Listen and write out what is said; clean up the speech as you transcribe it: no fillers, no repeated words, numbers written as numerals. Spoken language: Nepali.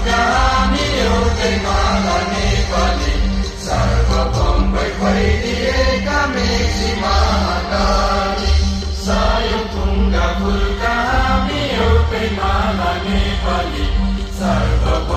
फुलका हामी एउटै माला नेपाली सर्वभौमकै फैलिएका मेची महाकाली सय थुङ्गा फुलका हामी एउटै माला नेपाली सर्वभौम